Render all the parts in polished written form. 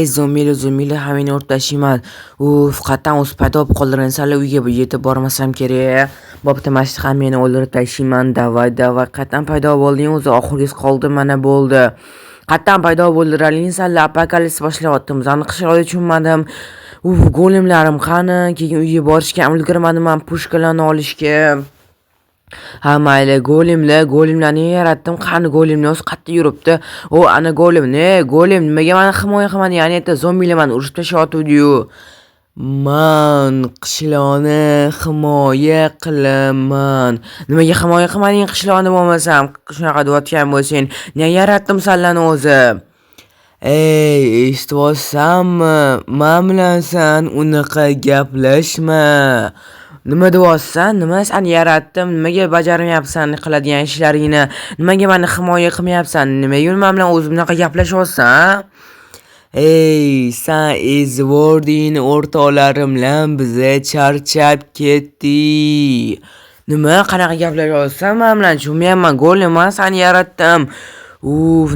Zombili hamini o'rtashiyman. Qattan o'zi paydo bo'lib qoldilar. Sal uyga yetib bormasam kerak. Bo'pti, mashti ham meni o'ldirib tashiyman. Davay. Qattan paydo bo'lding o'zi, oxirgisi qoldi, mana bo'ldi. Qattan paydo bo'ldilaring, sal apokalips boshlayapti. Bizani qishloqda tushunmadim. Golemlarim qani? Keyin uyga borishga ulgurmadim men pushkalarni olishga. Ha mayli, golemlarni yaratdim. Qani golemlar o'zi qayerda yuribdi? Ana golem nimaga meni himoya qilmadi? Ya'ni zombilar meni urib tashyapti-yu. Man qishloqni himoya qilaman. Nimaga himoya qilmading qishloqni bo'lmasam? Shunaqa deyotgan bo'lsang, nega yaratdim senlarni o'zi? Eshitvosanmi? Men bilan sen unaqa gaplashma. Nima deyapsan? Nima sen yaratdim? Nimaga bajarmayapsan qiladigan ishlaringni? Nimaga meni himoya qilmayapsan? Nimaga men bilan o'zim bunaqa gaplashyapsan? Sen ezvording o'rtoqlarim bilan biza charchab ketdik. Nima qanaqa gaplashyapsan men bilan? Tushunmayapman. Golem men seni yaratdim.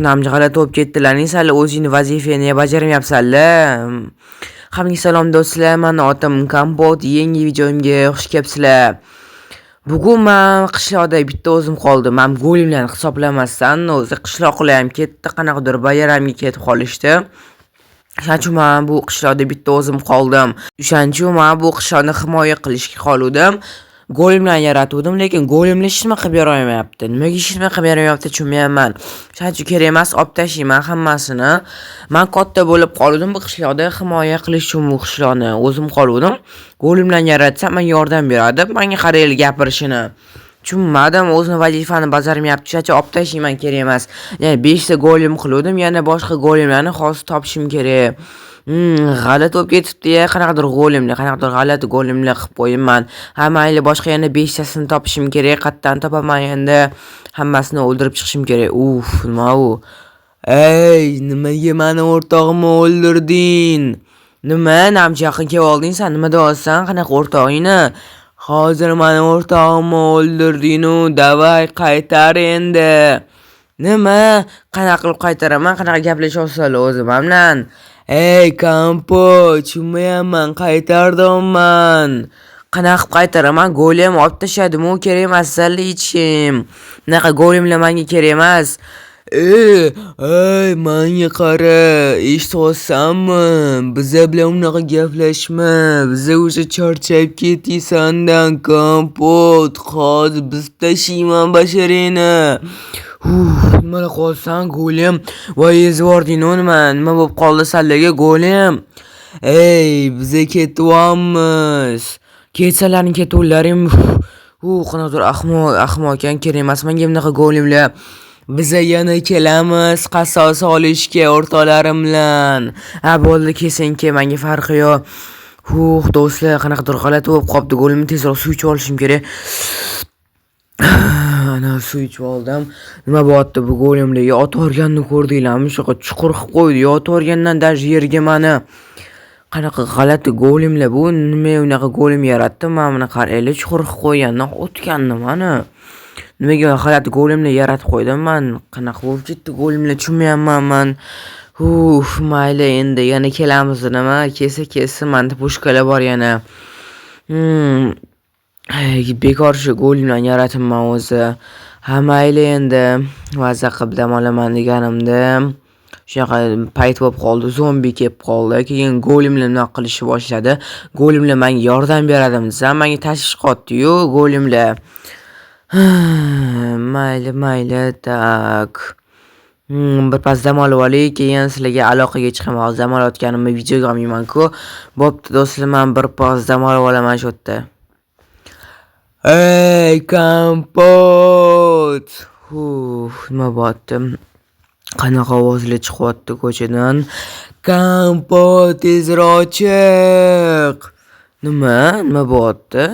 Namja g'alati bo'lib ketdilaring. Sal o'zingni vazifangni bajarmayapsanlar. Hammaga salom do'stlar, men otam Kompot, yangi videomga xush kelibsizlar. Bugun men qishloqda bitta o'zim qoldim. Men golemlarni hisoblamasdan o'zi qishloqlar ham ketdi, qanaqadir bayramga ketib qolishdi. Shuning men bu qishloqda bitta o'zim qoldim. O'shancha men bu qishloqni himoya qilishga qoldim. Golemlarni yaratdim, lekin golemlar hech nima qilib bermayapti. Nimaga hech nima qilib bermayapti tushunmayapman. Shuning kerak emas, olib tashlayman hammasini. Men katta bo'lib qoldim bu qishloqda himoya qilish uchun bu qishloqni o'zim qoldim. Golemlarni yaratsam menga yordam beradi. Menga qaraylik gapirishini. Tushunmadim, o'zini vazifani bajarmayapti. Shuning olib tashlayman, kerak emas. Ya'ni 5 ta golem qildim, yana boshqa golemlarni hozir topishim kerak. G'alati bo'lib ketibdi-ya, qanaqadir g'alati golemlar qilib qo'yibman. Ha mayli, boshqa yana 5 tasini topishim kerak. Qayerdan topaman endi? Hammasini o'ldirib chiqishim kerak. Nima u? Nimaga meni o'rtog'imni o'ldirding? Nima, namcha yaqin kelib olding sen? Nima deyapsan? Qanaqa o'rtog'ingni? Hozir meni o'rtog'imni o'ldirding-u, davay qaytar endi. Nima? Qanaqa qilib qaytaraman? Qanaqa gaplashyapsizlar o'zi men bilan? Kompot, tushunmayapman, qaytardim. Qanaqa qilib qaytaraman? Golem olib tashladim-u, kerak emas sizlarga hechim. Bunaqa golemlar menga kerak emas. Menga qara, eshitvosanmi? Biza bilan unaqa gaplashma. Biza o'sha charchab ketdik sendan, Kompot. Hozir biz tashlayman basharingni. Nima qolsan golem? Voy ezvording nima bo'lib qoldi senlarga golem? Biza ketyapmiz. Ketsalaring ketuvlaring. Qanaqadir ahmoq ekan, kerak emas menga bunaqa golemlar. Biza yana kelamiz qasos olishga o'rtoqlarim bilan. Bo'ldi, kesingki, menga farqi yo'q. Do'stlar, qanaqadir g'alati bo'lib qopti. Golemni tezroq suv ichib olishim kerak. Ana suv ichib oldim. Nima bo'pti bu golemlarga? Otib o'rganni ko'rdinglarmi? Shunaqa chuqur qilib qo'ydi. Yotib o'rgandan даже yerga meni. Qanaqa g'alati golemlar bu? Nima unaqa golem yaratdim? Men buni qaraylik, chuqur qilib qo'ygandan o'tgandim mana. Nimaga g'alati golemlar yaratib qo'ydim men? Qanaqa bo'lib ketdi golemlar tushunmayapman men. Mayli, endi yana kelamiz nima? Kelsa menda pushkalar bor yana. Bekor shu golemlarni yaratibman o'zi. Ha mayli, endi mazza qilib dam olaman deganimda shunaqa payt bo'lib qoldi, zombi kelib qoldi. Keyin golemlar nima qilishni boshladi. Golemlar menga yordam beradi desam, menga tashvish qotdi-yu golemlar. Mayli, tak. Bir pas dam olib olaylik, keyin sizlarga aloqaga chiqaman. Hozir dam olayotganimni videoga olmayman-ku. Bo'pti do'stlar, men bir pas dam olib olaman shu yerda. Kompot. Nima bo'pti? Qanaqa ovozlar chiqyapti ko'chadan? Kompot, tezroq chiq. Nima bo'pti?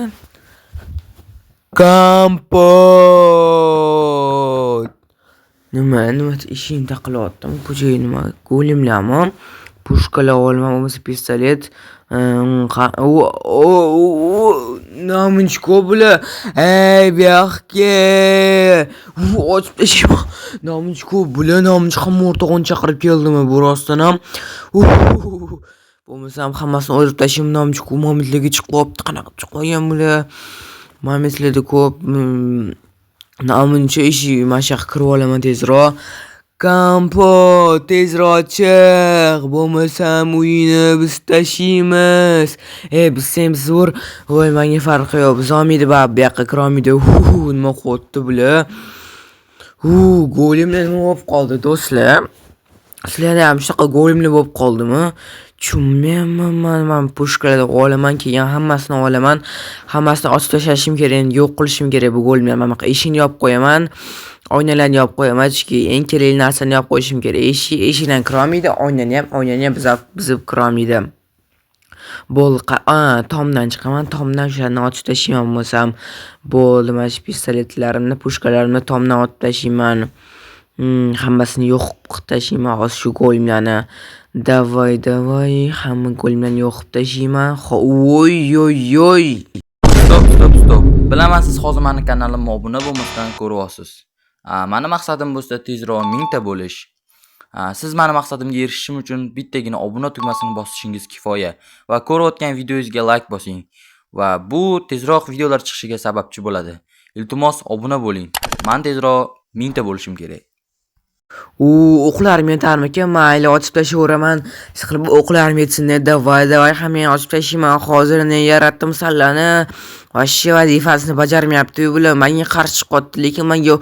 Kompot. Nima eshikni taqilyaptimi? Ko'chaga nima? Golemlarmi? pushkalar olaman, bo'lmasa pistolet. Namunchko bular. Ey, bu yoqqa. Ochib tashlayman. Namunchko bular, namunch hamma o'rtog'ini chaqirib keldimi bu rostdan ham. Bo'lmasam hammasini o'ldirib tashlayman. Namunchko mamizlarga chiqib qolibdi. Qanaqa chiqib qolgan bular? Mamizlarda ko'p namuncha ishi mashaq kirib olaman tezroq. Kampo, tezroq chiq, bo'lmasam uyini biz tashiymiz. Biz sen zo'r. Voy, menga farqi yo'q. Biz olmaydi bu yoqqa kira olmaydi. Nima qo'yibdi bular? Go'limlar nima bo'lib qoldi do'stlar? Sizlarda ham shunaqa go'limlar bo'lib qoldimi? Men pushkalarni olaman, keyin hammasini olaman. Hammasini ochib tashlashim kerak, yo'q qilishim kerak bu go'limlarni. Mana bunaqa eshikni yopib qo'yaman. Oynalarni yopib qo'yaman, chunki eng kerakli narsani yopib qo'yishim kerak. Eshikdan kira olmaydi, oynani ham buzib kira olmaydi. Bo'ldi, tomdan chiqaman, tomdan shularni ochib tashlayman bo'lsam. Bo'ldi, mana shu pistoletlarimni, pushkalarimni tomdan otib tashlayman. Hammasini yo'q qilib tashlayman hozir shu go'limlarni. Davay, hamma go'limlarni yo'q qilib tashlayman. Oy. Stop. Bilaman siz hozir meni kanalimga obuna bo'lmasdan ko'ryapsiz. Meni maqsadim bo'lsa tezroq 1000 ta bo'lish. Siz meni maqsadimga erishishim uchun bittagina obuna tugmasini bosishingiz kifoya va ko'rayotgan videoyingizga like bosing va bu tezroq videolar chiqishiga sababchi bo'ladi. Iltimos obuna bo'ling. Men tezroq 1000 ta bo'lishim kerak. O'qlarim yetarmikan? Mayli, ochib tashlayveraman. Siqilib o'qlarim yetsin-da. Davay, hamma ochib tashlayman. Hozir ne yaratdim sallani. Vashshi vazifasini bajarmayapti bular. Menga qarshi chiqyapti, lekin menga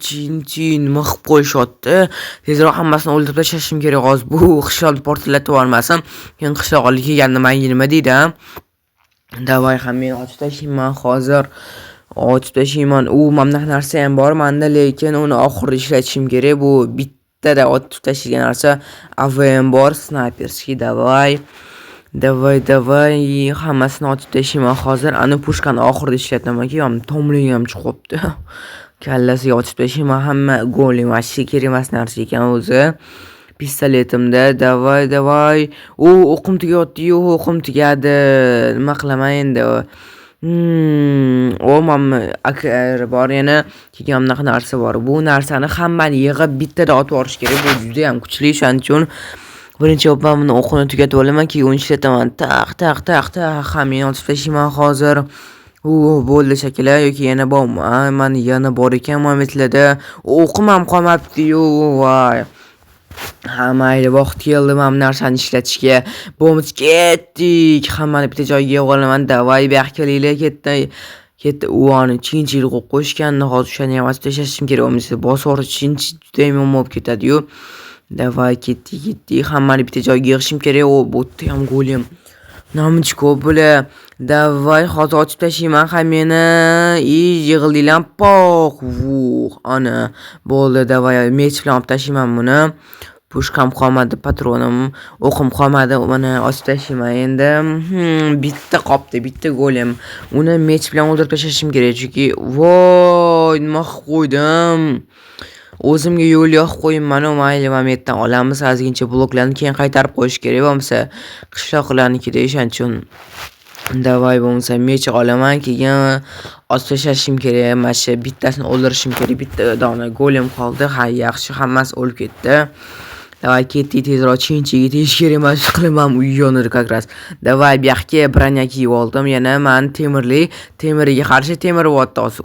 chin nima qilib qo'yishyapti. Tezroq hammasini o'ldirib tashlashim kerak hozir. Bu qishloqni portlatib olmasam, keyin qishloqqa kelganda menga nima deydi? Davay, hamma ochib tashlayman hozir. Ochib tashlayman. Mamnaq narsa ham bor menda, lekin uni oxirida ishlatishim kerak. Bu bittada otib tashlagan narsa AVM bor, snayperskiy. Davay, hammasini otib tashlayman hozir. Ani pushkani oxirida ishlataman-ki, tomligim ham chiqibdi. Kallasiga otib tashlayman. Hamma go'lim vashi kerak emas narsa ekan o'zi. Pistoletimda, davay. O'qim tugayapti, o'qim tugadi. Nima qilaman endi? Mamma akar bor, yana keyin bunaqa narsa bor. Bu narsani hammani yig'ib bittada otib yuborish kerak. Bu juda ham kuchli, shuning uchun birinchi opamni o'qini tugatib olaman, keyin uni ishlataman. Taq, hammani otib tashlayman hozir. Bo'ldi shakillar, yoki yana bormi? Mana yana bor ekan momentlarda. O'qim ham qolmabdi-yu, voy. Mayli, vaqt keldi mana narsani ishlatishga. Bo'lmasa ketdik. Hammani bitta joyga yig'ib olaman. Davay, bu yoqqa kelinglar, ketdi. Uni chinchil qo'yib qo'yishganni hozir o'shani ham ochib tashlashim kerak. Bo'lmasa bosor chinchi juda yomon bo'lib ketadi-yu. Davay, ketdik. Hammani bitta joyga yig'ishim kerak. Bu ham go'lim. Namunchko bular. Davay, hozir ochib tashlayman hammani. Yig'ildinglar, poq. Ana, bo'ldi, davay, mech bilan olib tashlayman buni. Pushkam qolmadi, patronim, o'qim qolmadi. Mana ochib tashlayman endi. Bitta qopdi, bitta go'lim. Uni mech bilan o'ldirib tashlashim kerak, chunki voy, nima qilib qo'ydim? O'zimga yo'l yoqib qo'yibman, mayli, metdan olamiz. Ozgincha bloklarni keyin qaytarib qo'yish kerak, bo'lmasa qishloqlarnikida o'shaning uchun. Davay, bo'lmasa mech olaman, keyin ochib tashlashim kerak. Mana shu bittasini o'ldirishim kerak. Bitta dona go'lim qoldi. Yaxshi, hammasi o'lib ketdi. Davay, ketdik, tezroq chinchiga tegish kerak. Mana shu qilaman, uy yonir как раз. Davay, bu yoqqa bronya kiyib oldim. Yana men temiriga qarshi temir bo'lyapti hozir.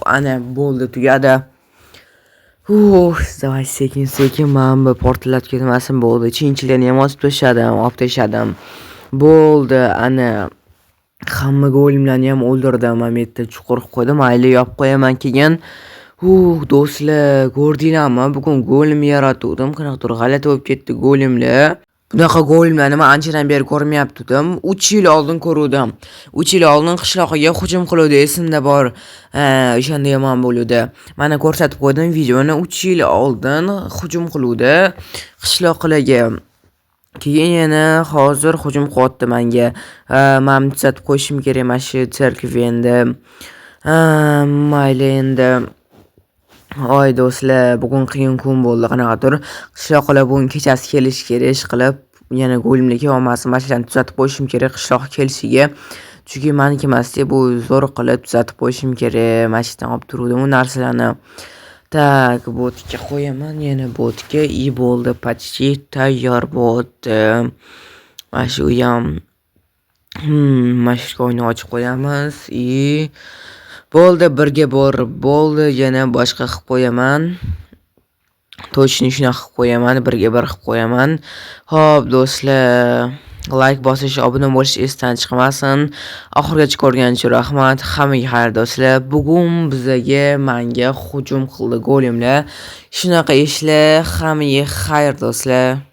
Ana bo'ldi, tugadi. Davay, sekin men bu portlatib ketmasin, bo'ldi. Chinchilarni ham olib tashladim. Bo'ldi, ana hamma go'limlarni ham o'ldirdim. Men yerda chuqur qo'ydim. Mayli, yopib qo'yaman keyin. Do'stlar, ko'rdinglarmi? Bugun go'lim yaratdim. Qanaqadir g'alati bo'lib ketdi go'limlar. Bunaqa go'limlarni men anchadan beri ko'rmayaptim. 3 yil oldin ko'rdim. 3 yil oldin qishloqqa hujum qiluvdi, esimda bor. O'shanda yomon bo'ldi. Mana ko'rsatib qo'ydim videoni. 3 yil oldin hujum qiluvdi qishloqlarga. Keyin yana hozir hujum qilyapti menga. Men tuzatib qo'yishim kerak mana shu serkov endi. Mayli endi. Voy do'stlar, bugun qiyin kun bo'ldi qanaqadir. Qishloqlar bugun kechasi kelish kerak ish qilib, yana go'limlik olmasin, mashinani tuzatib qo'yishim kerak qishloqqa kelishiga. Chunki meniki emas-da, bu zo'r qilib tuzatib qo'yishim kerak. Mashinani olib turdim u narsalarni. Tak, botga qo'yaman, yana botga и bo'ldi, почти tayyor bo'ldi. Mana shu ham mashkoyni ochib qo'yamiz и bo'ldi, birga borib bo'ldi, yana boshqa qilib qo'yaman. Точно shunaqa qilib qo'yaman, birga bir qilib qo'yaman. Xo'p do'stlar, like bosish, obuna bo'lish esdan chiqmasin. Oxirigacha ko'rganingiz uchun rahmat. Hammaga xayr do'stlar. Bugun menga hujum qildi go'limlar. Shunaqa ishlar. Hammaga xayr do'stlar.